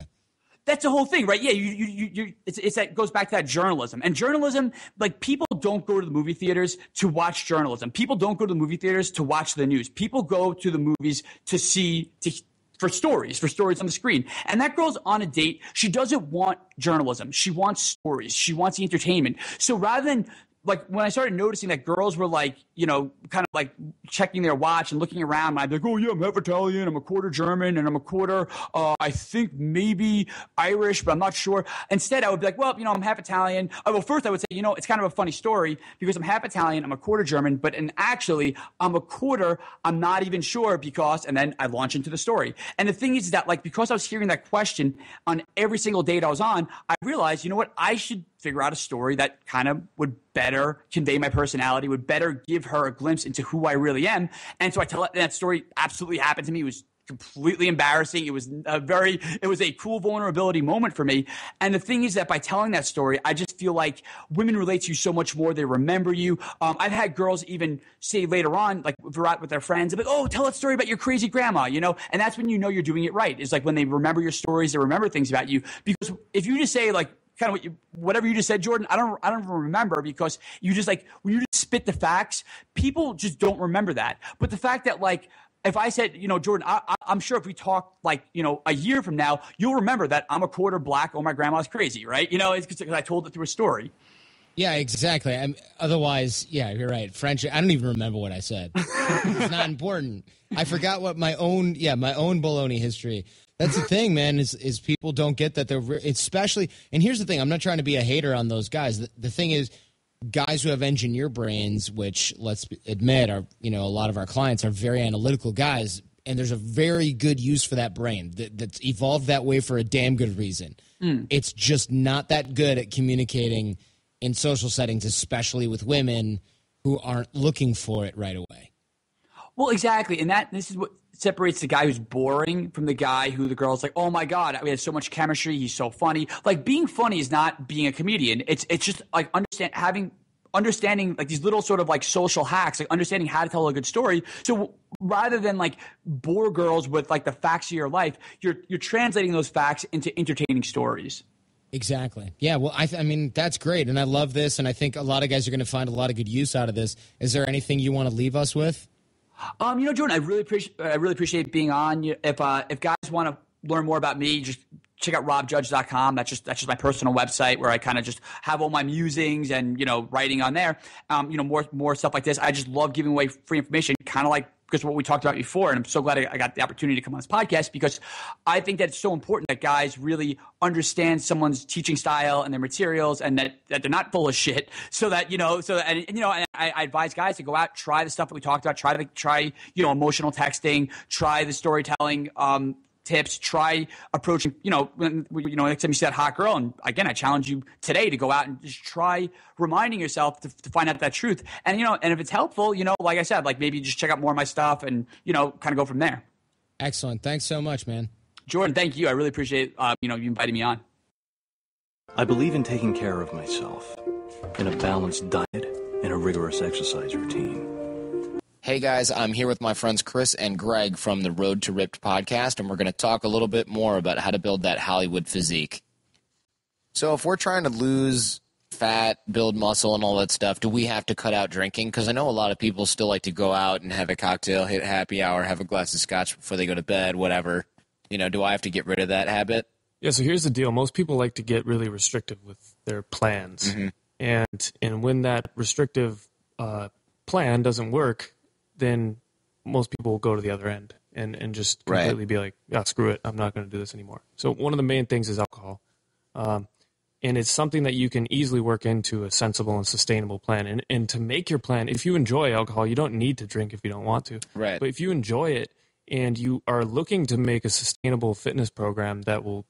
that's the whole thing, right? Yeah, it's that goes back to that journalism. And journalism, like people don't go to the movie theaters to watch journalism. People don't go to the movie theaters to watch the news. People go to the movies for stories on the screen. And that girl's on a date. She doesn't want journalism. She wants stories. She wants the entertainment. So rather than like when I started noticing that girls were like, you know, kind of like checking their watch and looking around, I'd be like, oh yeah, I'm half Italian, I'm a quarter German, and I'm a quarter, I think maybe Irish, but I'm not sure. Instead, I would be like, well, you know, I'm half Italian. Well, first I would say, you know, it's kind of a funny story because I'm half Italian, I'm a quarter German, and actually I'm a quarter, I'm not even sure because, and then I launch into the story. And the thing is that like, because I was hearing that question on every single date I was on, I realized, you know what, I should figure out a story that kind of would better convey my personality, would better give her a glimpse into who I really am. And so I tell that story absolutely happened to me. It was completely embarrassing. It was a cool vulnerability moment for me. And the thing is that by telling that story, I just feel like women relate to you so much more. They remember you. I've had girls even say later on, like if we're out with their friends, they're like, oh, tell that story about your crazy grandma, you know? And that's when you know you're doing it right. It's like when they remember your stories, they remember things about you. Because if you just say like, kind of whatever you just said, Jordan, I don't even remember because you just like, when you just spit the facts, people just don't remember that. But the fact that like, if I said, you know, Jordan, I'm sure if we talk like, you know, a year from now, you'll remember that I'm a quarter black. Oh, my grandma's crazy, right? You know, it's because I told it through a story. Yeah, exactly. Otherwise, yeah, you're right. French, I don't even remember what I said. It's not important. I forgot what my own baloney history. That's the thing, man, is people don't get that they're especially, and here's the thing, I'm not trying to be a hater on those guys. The thing is, guys who have engineer brains, which let's admit are, you know, a lot of our clients are very analytical guys, and there's a very good use for that brain that's evolved that way for a damn good reason. It's just not that good at communicating in social settings, especially with women who aren't looking for it right away. Well, exactly. And this is what separates the guy who's boring from the guy who the girl's like, oh my God, we had so much chemistry. He's so funny. Like being funny is not being a comedian. It's just like understanding like these little sort of like social hacks, like understanding how to tell a good story. So rather than like bore girls with like the facts of your life, you're translating those facts into entertaining stories. Exactly. Yeah. Well, I mean, that's great. And I love this. And I think a lot of guys are going to find a lot of good use out of this. Is there anything you want to leave us with? You know, Jordan, I really appreciate being on. If guys want to learn more about me, just check out robjudge.com. That's just my personal website where I kind of just have all my musings and, you know, writing on there. You know, more stuff like this. I just love giving away free information, kind of like because what we talked about before. And I'm so glad I got the opportunity to come on this podcast because I think that it's so important that guys really understand someone's teaching style and their materials and that they're not full of shit so that, you know, and I advise guys to go out, try the stuff that we talked about, try, you know, emotional texting, try the storytelling, tips, try approaching, you know, next time you see that hot girl. And again, I challenge you today to go out and just try reminding yourself to find out that truth. And, you know, and if it's helpful, you know, like I said, like maybe just check out more of my stuff and, you know, kind of go from there. Excellent. Thanks so much, man. Jordan, thank you. I really appreciate, you inviting me on. I believe in taking care of myself in a balanced diet and a rigorous exercise routine. Hey guys, I'm here with my friends Chris and Greg from the Road to Ripped podcast, and we're going to talk a little bit more about how to build that Hollywood physique. So if we're trying to lose fat, build muscle, and all that stuff, do we have to cut out drinking? Because I know a lot of people still like to go out and have a cocktail, hit happy hour, have a glass of scotch before they go to bed, whatever. You know, do I have to get rid of that habit? Yeah, so here's the deal. Most people like to get really restrictive with their plans. Mm-hmm. And when that restrictive plan doesn't work, then most people will go to the other end and just completely be like, yeah, screw it. I'm not going to do this anymore. So one of the main things is alcohol. And it's something that you can easily work into a sensible and sustainable plan. And to make your plan, if you enjoy alcohol, you don't need to drink if you don't want to. Right. But if you enjoy it and you are looking to make a sustainable fitness program that will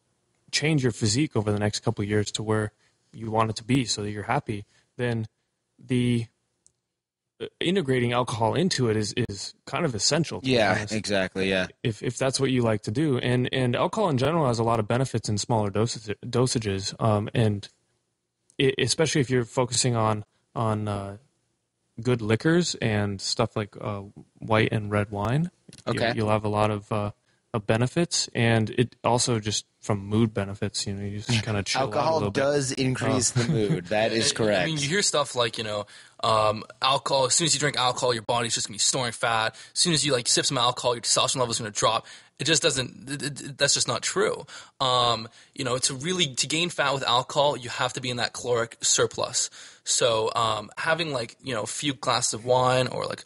change your physique over the next couple of years to where you want it to be so that you're happy, then the integrating alcohol into it is kind of essential. Yeah, exactly. Yeah. If that's what you like to do. And alcohol in general has a lot of benefits in smaller dosages. And especially if you're focusing on good liquors and stuff like white and red wine. Okay. You'll have a lot of benefits, and it also just from mood benefits. You just kind of chill out a Alcohol little does increase the mood. That is correct. I mean, you hear stuff like, alcohol, as soon as you drink alcohol, your body's just going to be storing fat. As soon as you sip some alcohol, your testosterone level's going to drop. It just doesn't, that's just not true. To gain fat with alcohol, you have to be in that caloric surplus. So, having a few glasses of wine or a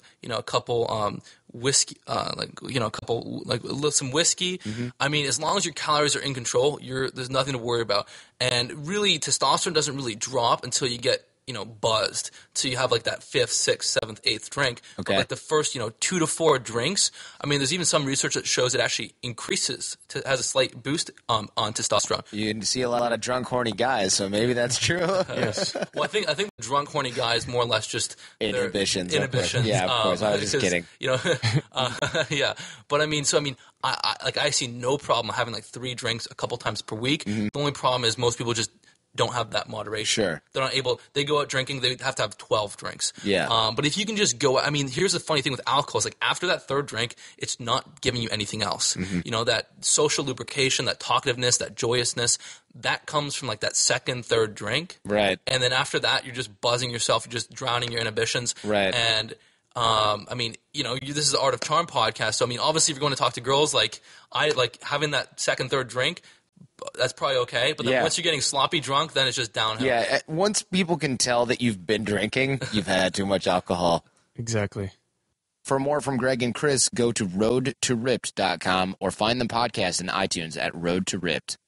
couple, whiskey, some whiskey. Mm-hmm. I mean, as long as your calories are in control, there's nothing to worry about. And really, testosterone doesn't really drop until you get, buzzed. So you have that fifth, sixth, seventh, eighth drink. Okay. But the first, 2 to 4 drinks, I mean, there's even some research that shows it actually has a slight boost on testosterone. You see a lot of drunk, horny guys, so maybe that's true. Yes. Well, I think the drunk, horny guy is more or less just Inhibitions. Yeah, of course. I was just kidding. Yeah. But I see no problem having 3 drinks a couple times per week. Mm-hmm. The only problem is most people just don't have that moderation. Sure. They're not able, they go out drinking, they have to have 12 drinks. Yeah. But if you can just go, here's the funny thing with alcohol is after that third drink, it's not giving you anything else. Mm-hmm. That social lubrication, that talkativeness, that joyousness, that comes from that second, third drink. Right. And then after that, you're just buzzing yourself, you're just drowning your inhibitions. Right. And this is the Art of Charm podcast. So, obviously if you're going to talk to girls, having that second, third drink, that's probably okay. But then once you're getting sloppy drunk, then it's just downhill. Yeah, once people can tell that you've been drinking, you've had too much alcohol. Exactly. For more from Greg and Chris, go to roadtoripped.com or find the podcast in iTunes at Road to Ripped.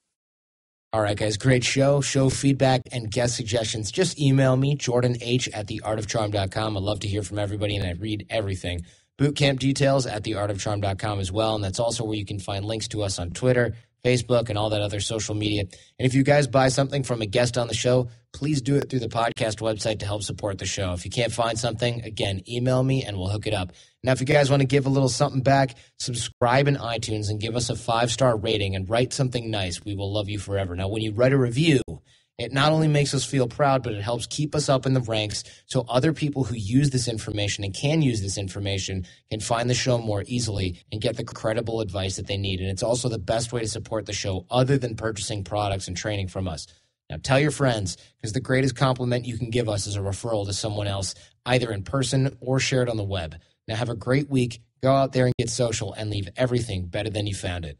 All right, guys, great show. Show feedback and guest suggestions. Just email me, jordanh@theartofcharm.com. I love to hear from everybody, and I read everything. Bootcamp details at theartofcharm.com as well, and that's also where you can find links to us on Twitter, Facebook, and all that other social media. And if you guys buy something from a guest on the show, please do it through the podcast website to help support the show. If you can't find something, again, email me and we'll hook it up. Now, if you guys want to give a little something back, subscribe in iTunes and give us a 5-star rating and write something nice. We will love you forever. Now, when you write a review, it not only makes us feel proud, but it helps keep us up in the ranks so other people who use this information and can use this information can find the show more easily and get the credible advice that they need. And it's also the best way to support the show other than purchasing products and training from us. Now, tell your friends, because the greatest compliment you can give us is a referral to someone else, either in person or shared on the web. Now, have a great week. Go out there and get social and leave everything better than you found it.